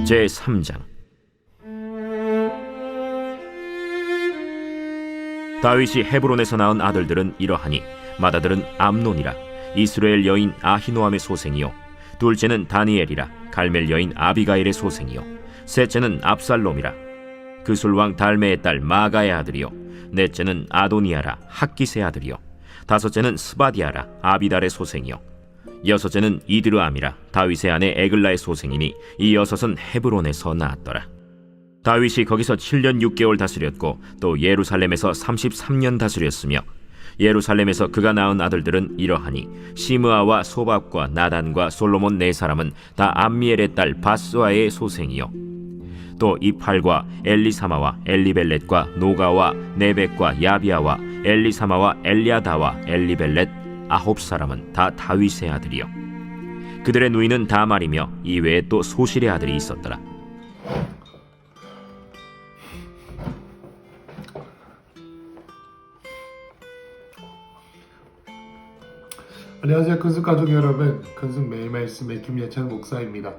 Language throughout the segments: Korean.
제3장. 다윗이 헤브론에서 낳은 아들들은 이러하니 맏아들은 암논이라 이스라엘 여인 아히노암의 소생이요, 둘째는 다니엘이라 갈멜 여인 아비가일의 소생이요, 셋째는 압살롬이라 그술왕 달메의 딸 마가의 아들이요, 넷째는 아도니아라 학기스의 아들이요, 다섯째는 스바디아라 아비달의 소생이요, 여섯째는 이드르암이라 다윗의 아내 에글라의 소생이니 이 여섯은 헤브론에서 낳았더라. 다윗이 거기서 7년 6개월 다스렸고 또 예루살렘에서 33년 다스렸으며, 예루살렘에서 그가 낳은 아들들은 이러하니 시므아와 소밥과 나단과 솔로몬 네 사람은 다 암미엘의 딸 바스와의 소생이요, 또 이팔과 엘리사마와 엘리벨렛과 노가와 네벡과 야비아와 엘리사마와 엘리아다와 엘리벨렛 아홉 사람은 다 다윗의 아들이요, 그들의 누이는 다 말이며 이외에 또 소실의 아들이 있었더라. 안녕하세요, 큰숙 가족 여러분. 큰숙 매일 말씀의 김예찬 목사입니다.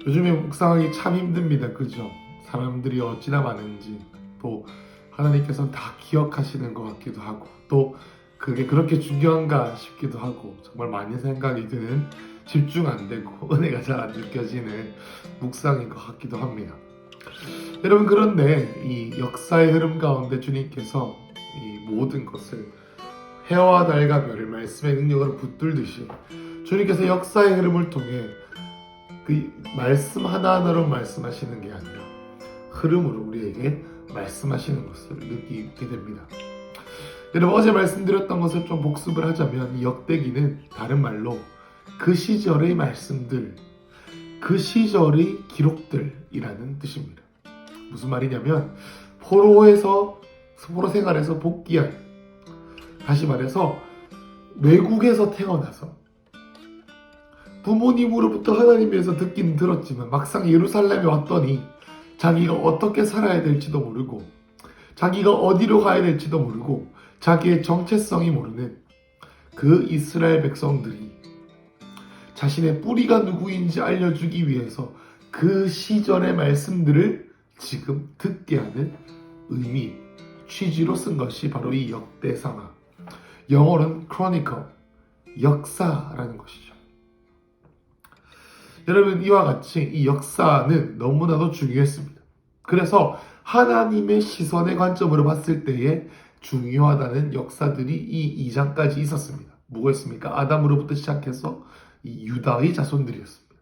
요즘에 묵상하기 참 힘듭니다. 그죠? 사람들이 어찌나 많은지, 또 하나님께서는 다 기억하시는 것 같기도 하고, 또 그게 그렇게 중요한가 싶기도 하고, 정말 많이 생각이 드는, 집중 안 되고 은혜가 잘 안 느껴지는 묵상인 것 같기도 합니다. 여러분, 그런데 이 역사의 흐름 가운데 주님께서 이 모든 것을 해와 달과 별을 말씀의 능력으로 붙들듯이 주님께서 역사의 흐름을 통해 그 말씀 하나하나로 말씀하시는 게 아니라 흐름으로 우리에게 말씀하시는 것을 느끼게 됩니다. 여러분, 어제 말씀드렸던 것을 좀 복습을 하자면, 이 역대기는 다른 말로 그 시절의 말씀들, 그 시절의 기록들이라는 뜻입니다. 무슨 말이냐면, 포로 생활에서 복귀한, 다시 말해서 외국에서 태어나서 부모님으로부터 하나님에서 듣긴 들었지만 막상 예루살렘에 왔더니 자기가 어떻게 살아야 될지도 모르고, 자기가 어디로 가야 될지도 모르고, 자기의 정체성이 모르는 그 이스라엘 백성들이 자신의 뿌리가 누구인지 알려주기 위해서 그 시절의 말씀들을 지금 듣게 하는 의미, 취지로 쓴 것이 바로 이 역대상하, 영어로는 Chronicle, 역사라는 것이죠. 여러분, 이와 같이 이 역사는 너무나도 중요했습니다. 그래서 하나님의 시선의 관점으로 봤을 때에 중요하다는 역사들이 이 2장까지 있었습니다. 뭐였습니까? 아담으로부터 시작해서 이 유다의 자손들이었습니다.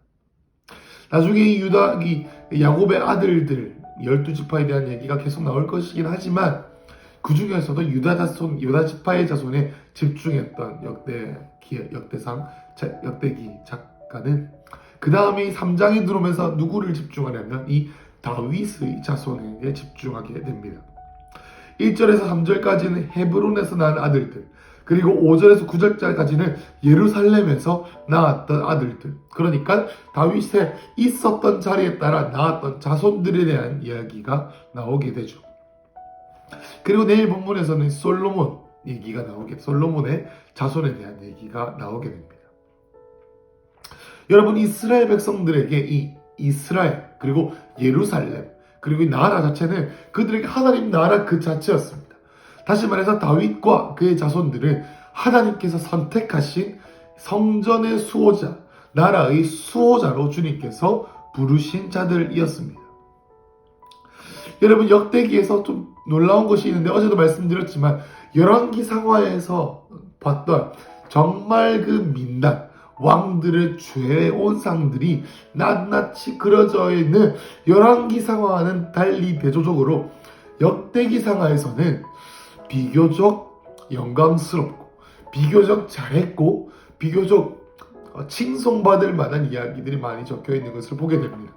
나중에 이 야곱의 아들들 12지파에 대한 얘기가 계속 나올 것이긴 하지만, 그 중에서도 유다 지파의 자손에 집중했던 역대기 작가는 그 다음에 3장에 들어오면서 누구를 집중하냐면 이 다윗의 자손에게 집중하게 됩니다. 1절에서 3절까지는 헤브론에서 낳은 아들들, 그리고 5절에서 9절까지는 예루살렘에서 낳았던 아들들, 그러니까 다윗의 있었던 자리에 따라 낳았던 자손들에 대한 이야기가 나오게 되죠. 그리고 내일 본문에서는 솔로몬의 자손에 대한 얘기가 나오게 됩니다. 여러분, 이스라엘 백성들에게 이 이스라엘, 그리고 예루살렘, 그리고 이 나라 자체는 그들에게 하나님 나라 그 자체였습니다. 다시 말해서 다윗과 그의 자손들은 하나님께서 선택하신 성전의 수호자, 나라의 수호자로 주님께서 부르신 자들이었습니다. 여러분, 역대기에서 좀 놀라운 것이 있는데, 어제도 말씀드렸지만 열왕기 상하에서 봤던 정말 그 민단, 왕들의 죄의 온상들이 낱낱이 그려져 있는 열왕기 상하와는 달리 대조적으로 역대기 상하에서는 비교적 영광스럽고, 비교적 잘했고, 비교적 칭송받을 만한 이야기들이 많이 적혀 있는 것을 보게 됩니다.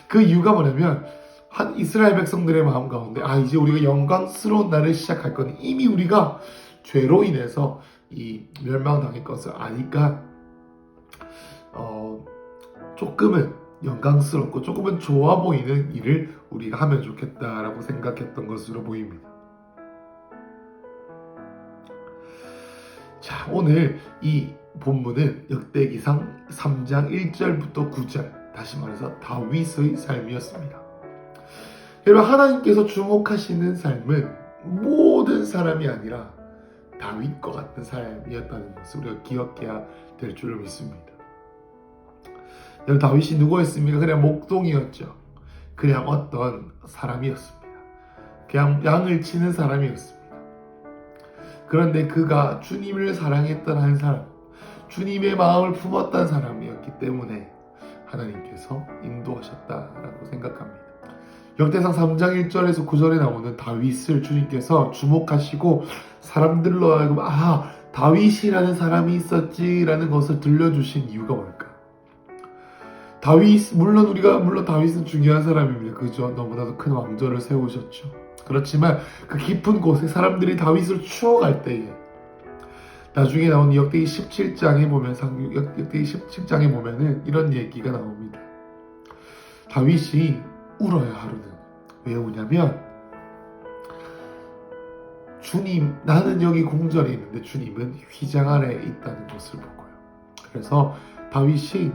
그 이유가 뭐냐면, 한 이스라엘 백성들의 마음 가운데 이제 우리가 영광스러운 날을 시작할 건 이미 우리가 죄로 인해서 이 멸망당할 것을 아니까 조금은 영광스럽고 조금은 좋아 보이는 일을 우리가 하면 좋겠다라고 생각했던 것으로 보입니다. 자, 오늘 이 본문은 역대기상 3장 1절부터 9절, 다시 말해서 다윗의 삶이었습니다. 여러분, 하나님께서 주목하시는 삶은 모든 사람이 아니라 다윗과 같은 삶이었다는 것을 우리가 기억해야 될 줄로 믿습니다. 여러분, 다윗이 누구였습니까? 그냥 목동이었죠. 그냥 어떤 사람이었습니다. 그냥 양을 치는 사람이었습니다. 그런데 그가 주님을 사랑했던 한 사람, 주님의 마음을 품었던 사람이었기 때문에 하나님께서 인도하셨다라고 생각합니다. 역대상 3장 1절에서 9절에 나오는 다윗을 주님께서 주목하시고 사람들로 하여금 다윗이라는 사람이 있었지라는 것을 들려주신 이유가 뭘까? 물론 다윗은 중요한 사람입니다. 그죠? 너무나도 큰 왕조를 세우셨죠. 그렇지만 그 깊은 곳에 사람들이 다윗을 추억할 때에 나중에 나오는 역대기 17장에 보면은 이런 얘기가 나옵니다. 다윗이 울어요, 하루는. 왜 우냐면 주님, 나는 여기 궁전에 있는데 주님은 휘장 아래에 있다는 것을 보고요. 그래서 다윗이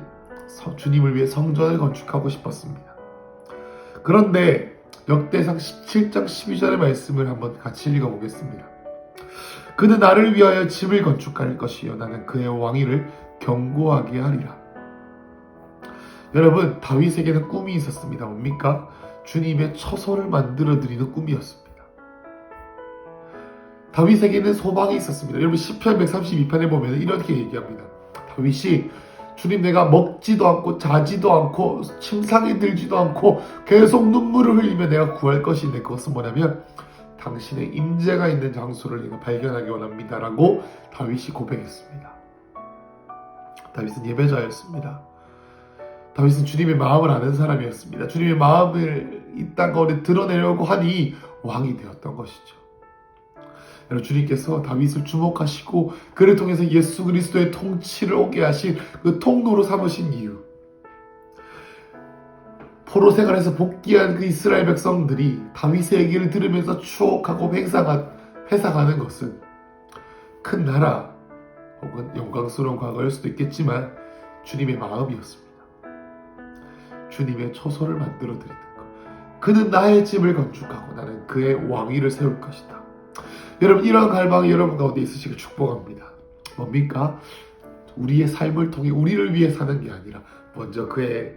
주님을 위해 성전을 건축하고 싶었습니다. 그런데 역대상 17장 12절의 말씀을 한번 같이 읽어보겠습니다. 그는 나를 위하여 집을 건축할 것이요 나는 그의 왕위를 견고하게 하리라. 여러분, 다윗에게는 꿈이 있었습니다. 뭡니까? 주님의 처소를 만들어 드리는 꿈이었습니다. 다윗에게는 소망이 있었습니다. 여러분, 시편 132편에 보면 이렇게 얘기합니다. 다윗이 주님, 내가 먹지도 않고 자지도 않고 침상에 들지도 않고 계속 눈물을 흘리며 내가 구할 것인데 그것은 뭐냐면 당신의 임재가 있는 장소를 내가 발견하기 원합니다 라고 다윗이 고백했습니다. 다윗은 예배자였습니다. 다윗은 주님의 마음을 아는 사람이었습니다. 주님의 마음을 이 땅 가운데 드러내려고 하니 왕이 되었던 것이죠. 여러분, 주님께서 다윗을 주목하시고 그를 통해서 예수 그리스도의 통치를 오게 하신 그 통로로 삼으신 이유, 포로 생활에서 복귀한 그 이스라엘 백성들이 다윗의 얘기를 들으면서 추억하고 회상하는 것은 큰 나라 혹은 영광스러운 과거일 수도 있겠지만 주님의 마음이었습니다. 주님의 처소를 만들어 드리는 것. 그는 나의 집을 건축하고 나는 그의 왕위를 세울 것이다. 여러분, 이러한 갈망이 여러분 가운데 있으시길 축복합니다. 뭡니까? 우리의 삶을 통해 우리를 위해 사는 게 아니라 먼저 그의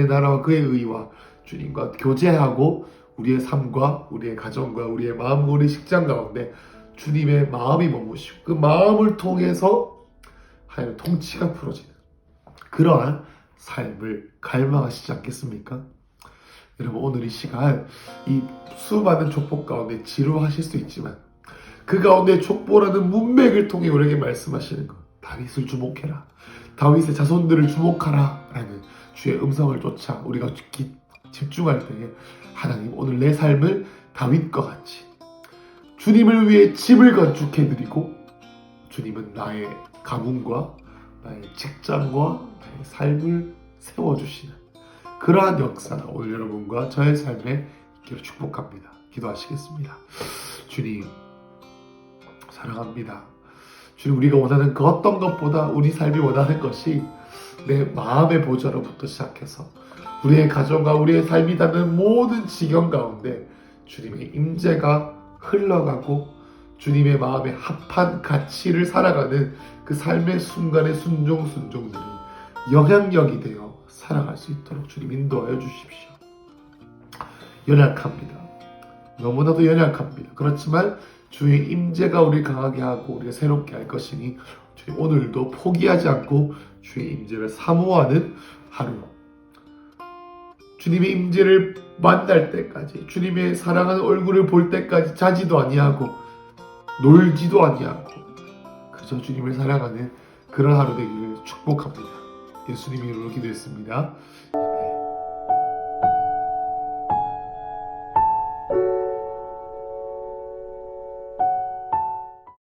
나라와 그의 의와 주님과 교제하고 우리의 삶과 우리의 가정과 우리의 마음과 우리의 식장 가운데 주님의 마음이 머무시고 그 마음을 통해서 하나님의 통치가 풀어지는 그러한 삶을 갈망하시지 않겠습니까? 여러분, 오늘 이 시간 이 수많은 족보 가운데 지루하실 수 있지만 그 가운데 족보라는 문맥을 통해 우리에게 말씀하시는 것, 다윗을 주목해라, 다윗의 자손들을 주목하라 라는 주의 음성을 쫓아 우리가 집중할 때에 하나님, 오늘 내 삶을 다윗과 같이 주님을 위해 집을 건축해드리고 있고 나의 가문과 나의 직장과 나의 삶을 세워주시는 그러한 역사가 오늘 여러분과 저의 삶에 있기를 축복합니다. 기도하시겠습니다. 주님, 사랑합니다. 주님, 우리가 원하는 그 어떤 것보다 우리 삶이 원하는 것이 내 마음의 보좌로부터 시작해서 우리의 가정과 우리의 삶이 닿는 모든 지경 가운데 주님의 임재가 흘러가고 주님의 마음에 합한 가치를 살아가는 그 삶의 순간의 순종들이 영향력이 되어 살아갈 수 있도록 주님 인도하여 주십시오. 연약합니다. 너무나도 연약합니다. 그렇지만 주의 임재가 우리를 강하게 하고 우리가 새롭게 할 것이니 주님, 오늘도 포기하지 않고 주의 임재를 사모하는 하루, 주님의 임재를 만날 때까지, 주님의 사랑하는 얼굴을 볼 때까지 자지도 아니하고 놀지도 아니하고 그저 주님을 사랑하는 그런 하루 되기를 축복합니다. 예수님 이름으로 기도했습니다.